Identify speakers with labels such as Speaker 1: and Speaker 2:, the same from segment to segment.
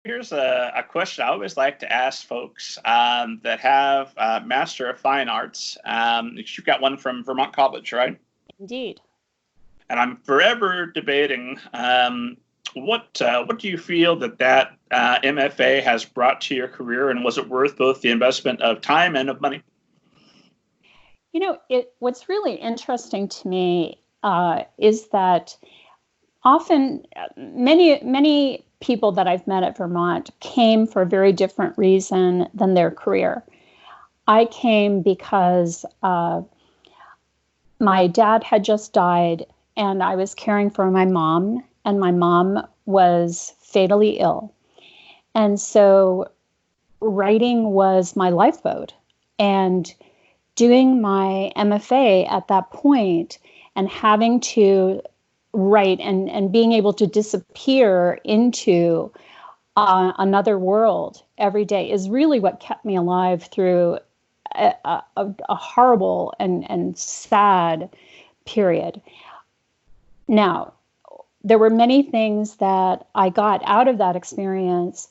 Speaker 1: Here's a question I always like to ask folks that have Master of Fine Arts. You've got one from Vermont College, right?
Speaker 2: Indeed.
Speaker 1: And I'm forever debating what do you feel that MFA has brought to your career, and was it worth both the investment of time and of money?
Speaker 2: You know, what's really interesting to me is that often many people that I've met at Vermont came for a very different reason than their career. I came because my dad had just died, and I was caring for my mom, and my mom was fatally ill. And so writing was my lifeboat. And doing my MFA at that point and having to write and being able to disappear into another world every day is really what kept me alive through a horrible and sad period. Now, there were many things that I got out of that experience.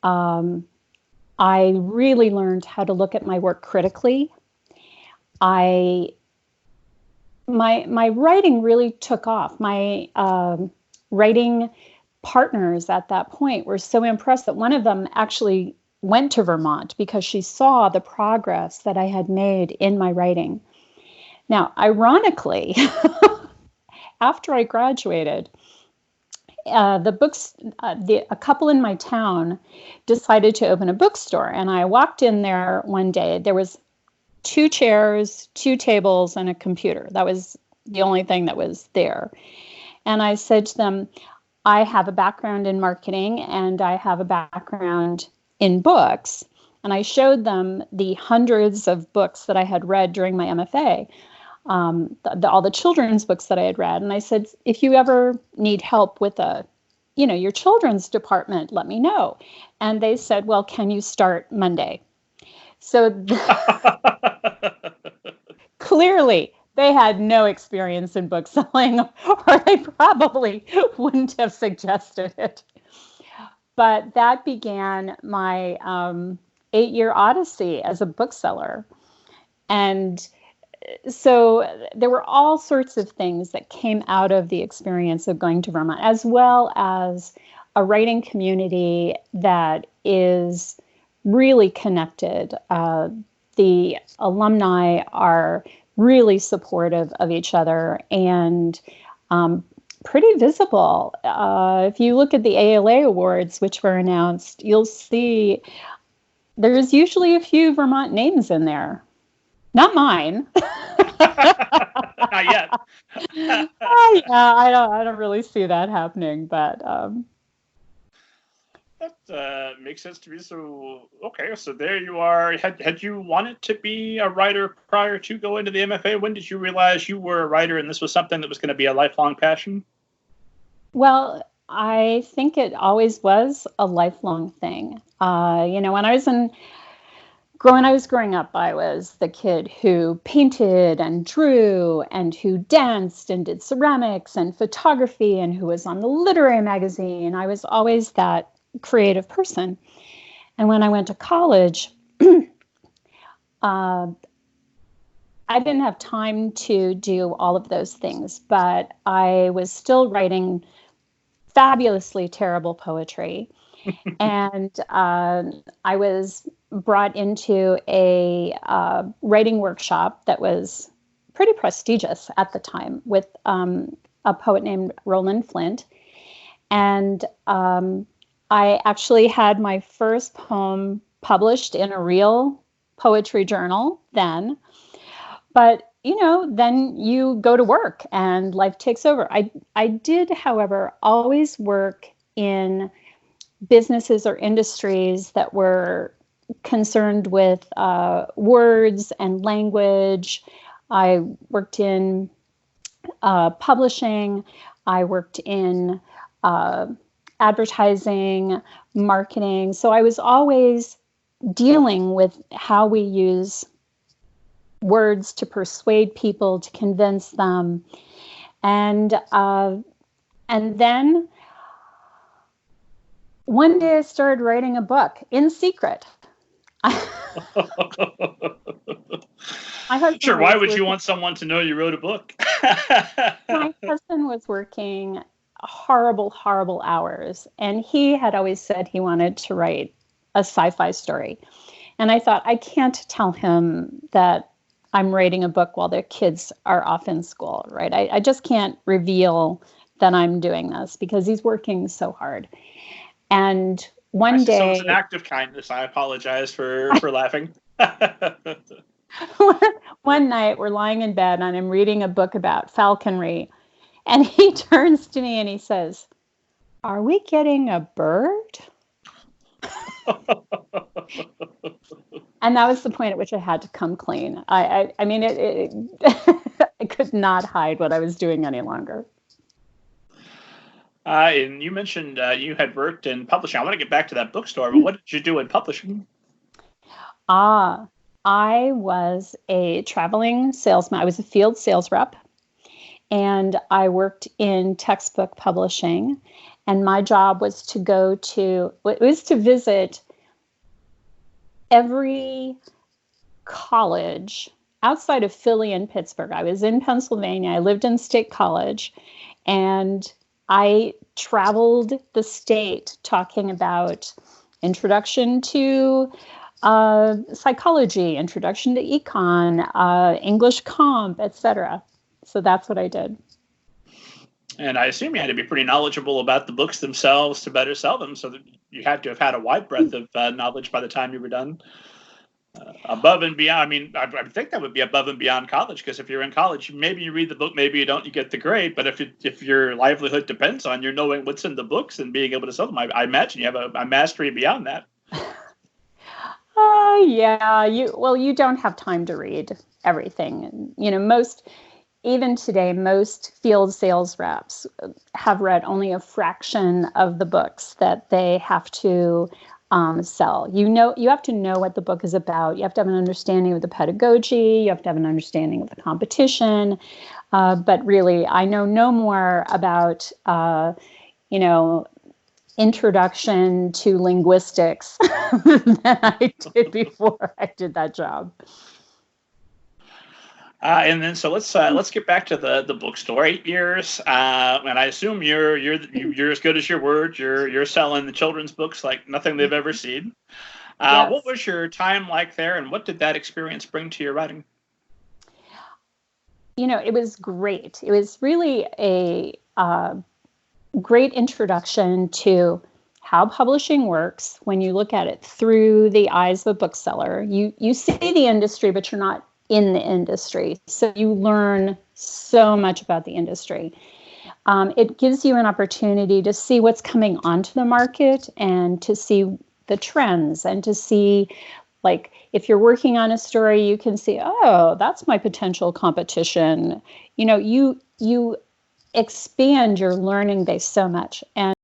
Speaker 2: I really learned how to look at my work critically. My writing really took off. My writing partners at that point were so impressed that one of them actually went to Vermont because she saw the progress that I had made in my writing. Now, ironically, after I graduated, a couple in my town decided to open a bookstore, and I walked in there one day. There was 2 chairs, 2 tables, and a computer. That was the only thing that was there. And I said to them, I have a background in marketing and I have a background in books. And I showed them the hundreds of books that I had read during my MFA, all the children's books that I had read. And I said, if you ever need help with your children's department, let me know. And they said, well, can you start Monday? So clearly they had no experience in book selling, or they probably wouldn't have suggested it. But that began my 8-year odyssey as a bookseller. And so there were all sorts of things that came out of the experience of going to Vermont, as well as a writing community that is really connected. The alumni are really supportive of each other and pretty visible. If you look at the ALA Awards, which were announced, you'll see there's usually a few Vermont names in there. Not mine.
Speaker 1: Not yet.
Speaker 2: I don't really see that happening, but
Speaker 1: that makes sense to me. So, okay, so there you are. Had you wanted to be a writer prior to going to the MFA? When did you realize you were a writer and this was something that was going to be a lifelong passion?
Speaker 2: Well, I think it always was a lifelong thing. When I was growing up, I was the kid who painted and drew and who danced and did ceramics and photography and who was on the literary magazine. I was always that creative person. And when I went to college, I didn't have time to do all of those things, but I was still writing fabulously terrible poetry. And I was brought into a writing workshop that was pretty prestigious at the time with a poet named Roland Flint. And I actually had my first poem published in a real poetry journal then. But, then you go to work and life takes over. I did, however, always work in businesses or industries that were concerned with words and language. I worked in publishing. I worked in advertising, marketing. So I was always dealing with how we use words to persuade people, to convince them. And then one day I started writing a book in secret.
Speaker 1: Sure, why would you want someone to know you wrote a book?
Speaker 2: My husband was working horrible hours, and he had always said he wanted to write a sci-fi story. And I thought, I can't tell him that I'm writing a book while their kids are off in school, right? I just can't reveal that I'm doing this because he's working so hard. And one day...
Speaker 1: So it was an act of kindness. I apologize for laughing.
Speaker 2: One night, we're lying in bed, and I'm reading a book about falconry. And he turns to me and he says, "Are we getting a bird?" And that was the point at which I had to come clean. I mean, I could not hide what I was doing any longer.
Speaker 1: And you mentioned you had worked in publishing. I want to get back to that bookstore, but what did you do in publishing?
Speaker 2: I was a traveling salesman. I was a field sales rep, and I worked in textbook publishing. And my job was to visit every college outside of Philly and Pittsburgh. I was in Pennsylvania. I lived in State College, and I traveled the state talking about introduction to psychology, introduction to econ, English comp, etc. So that's what I did.
Speaker 1: And I assume you had to be pretty knowledgeable about the books themselves to better sell them, so that you had to have had a wide breadth of knowledge by the time you were done. Above and beyond, I mean, I think that would be above and beyond college, because if you're in college, maybe you read the book, maybe you don't, you get the grade. But if your livelihood depends on you knowing what's in the books and being able to sell them, I imagine you have a mastery beyond that.
Speaker 2: Yeah, you don't have time to read everything. You know, even today, most field sales reps have read only a fraction of the books that they have to sell. You have to know what the book is about. You have to have an understanding of the pedagogy. You have to have an understanding of the competition. But really, I know no more about, introduction to linguistics than I did before I did that job.
Speaker 1: And then so let's get back to the bookstore. 8 years, and I assume you're as good as your word. You're selling the children's books like nothing they've ever seen.
Speaker 2: Yes.
Speaker 1: What was your time like there, and what did that experience bring to your writing?
Speaker 2: It was great. It was really a great introduction to how publishing works when you look at it through the eyes of a bookseller. You see the industry, but you're not in the industry. So you learn so much about the industry. It gives you an opportunity to see what's coming onto the market and to see the trends and to see, like, if you're working on a story, you can see, oh, that's my potential competition. You expand your learning base so much. And